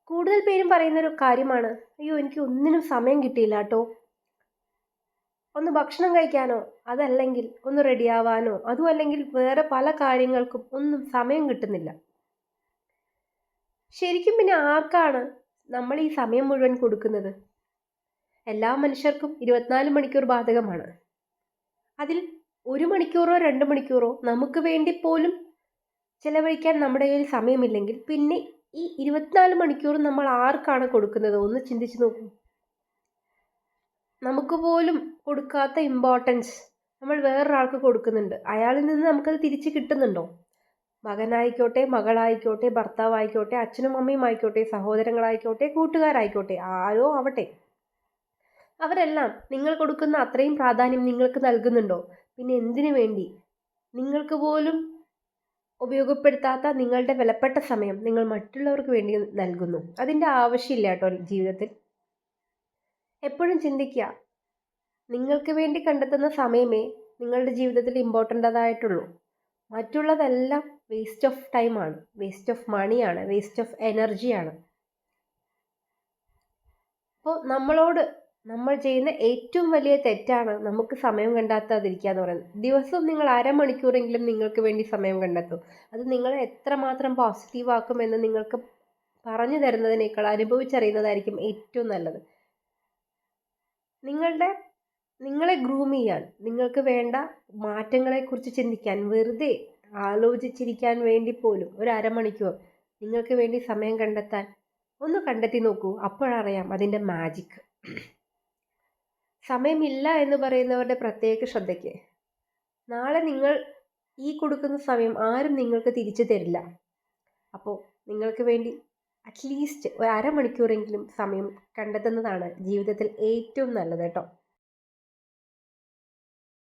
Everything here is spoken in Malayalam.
കൂടുതൽ പേരും പറയുന്നൊരു കാര്യമാണ്, അയ്യോ എനിക്ക് ഒന്നിനും സമയം കിട്ടിയില്ല കേട്ടോ. ഒന്ന് ഭക്ഷണം കഴിക്കാനോ, അതല്ലെങ്കിൽ ഒന്ന് റെഡിയാവാനോ, അതും അല്ലെങ്കിൽ വേറെ പല കാര്യങ്ങൾക്കും ഒന്നും സമയം കിട്ടുന്നില്ല. ശരിക്കും പിന്നെ ആർക്കാണ് നമ്മൾ ഈ സമയം മുഴുവൻ കൊടുക്കുന്നത്? എല്ലാ മനുഷ്യർക്കും 24 മണിക്കൂർ ബാധകമാണ്. അതിൽ 1 മണിക്കൂറോ 2 മണിക്കൂറോ നമുക്ക് വേണ്ടി പോലും ചിലവഴിക്കാൻ നമ്മുടെ കയ്യിൽ സമയമില്ലെങ്കിൽ പിന്നെ ഈ 24 മണിക്കൂർ നമ്മൾ ആർക്കാണ് കൊടുക്കുന്നത്? ഒന്ന് ചിന്തിച്ചു നോക്കൂ. നമുക്ക് പോലും കൊടുക്കാത്ത ഇമ്പോർട്ടൻസ് നമ്മൾ വേറൊരാൾക്ക് കൊടുക്കുന്നുണ്ട്. അയാളിൽ നിന്ന് നമുക്കത് തിരിച്ച് കിട്ടുന്നുണ്ടോ? മകനായിക്കോട്ടെ, മകളായിക്കോട്ടെ, ഭർത്താവായിക്കോട്ടെ, അച്ഛനും അമ്മയും ആയിക്കോട്ടെ, സഹോദരങ്ങളായിക്കോട്ടെ, കൂട്ടുകാരായിക്കോട്ടെ, ആരോ ആവട്ടെ, അവരെല്ലാം നിങ്ങൾ കൊടുക്കുന്ന അത്രയും പ്രാധാന്യം നിങ്ങൾക്ക് നൽകുന്നുണ്ടോ? പിന്നെ എന്തിനു വേണ്ടി? നിങ്ങൾക്ക് പോലും ഉപയോഗപ്പെടുത്താത്ത നിങ്ങളുടെ വിലപ്പെട്ട സമയം നിങ്ങൾ മറ്റുള്ളവർക്ക് വേണ്ടി നൽകുന്നു. അതിൻ്റെ ആവശ്യമില്ല കേട്ടോ ജീവിതത്തിൽ. എപ്പോഴും ചിന്തിക്കുക, നിങ്ങൾക്ക് വേണ്ടി കണ്ടെത്തുന്ന സമയമേ നിങ്ങളുടെ ജീവിതത്തിൽ ഇമ്പോർട്ടൻ്റ് മറ്റുള്ളതെല്ലാം വേസ്റ്റ് ഓഫ് ടൈമാണ്, വേസ്റ്റ് ഓഫ് മണിയാണ്, വേസ്റ്റ് ഓഫ് എനർജിയാണ്. അപ്പോൾ നമ്മൾ ചെയ്യുന്ന ഏറ്റവും വലിയ തെറ്റാണ് നമുക്ക് സമയം കണ്ടെത്താതിരിക്കുക എന്ന് പറയുന്നത്. ദിവസവും നിങ്ങൾ അരമണിക്കൂറെങ്കിലും നിങ്ങൾക്ക് വേണ്ടി സമയം കണ്ടെത്തും. അത് നിങ്ങളെ എത്രമാത്രം പോസിറ്റീവ് ആക്കുമെന്ന് നിങ്ങൾക്ക് പറഞ്ഞു തരുന്നതിനേക്കാൾ അനുഭവിച്ചറിയുന്നതായിരിക്കും ഏറ്റവും നല്ലത്. നിങ്ങളെ ഗ്രൂം ചെയ്യാൻ, നിങ്ങൾക്ക് വേണ്ട മാറ്റങ്ങളെക്കുറിച്ച് ചിന്തിക്കാൻ, വെറുതെ ആലോചിച്ചിരിക്കാൻ വേണ്ടി പോലും ഒരു അരമണിക്കൂർ നിങ്ങൾക്ക് വേണ്ടി സമയം കണ്ടെത്താൻ ഒന്ന് കണ്ടെത്തി നോക്കൂ. അപ്പോഴറിയാം അതിൻ്റെ മാജിക്. സമയമില്ല എന്ന് പറയുന്നവരുടെ പ്രത്യേക ശ്രദ്ധയ്ക്ക്, നാളെ നിങ്ങൾ ഈ കൊടുക്കുന്ന സമയം ആരും നിങ്ങൾക്ക് തിരിച്ചു തരില്ല. അപ്പോൾ നിങ്ങൾക്ക് വേണ്ടി അറ്റ്ലീസ്റ്റ് ഒരു അരമണിക്കൂറെങ്കിലും സമയം കണ്ടെത്തുന്നതാണ് ജീവിതത്തിൽ ഏറ്റവും നല്ലത് കേട്ടോ.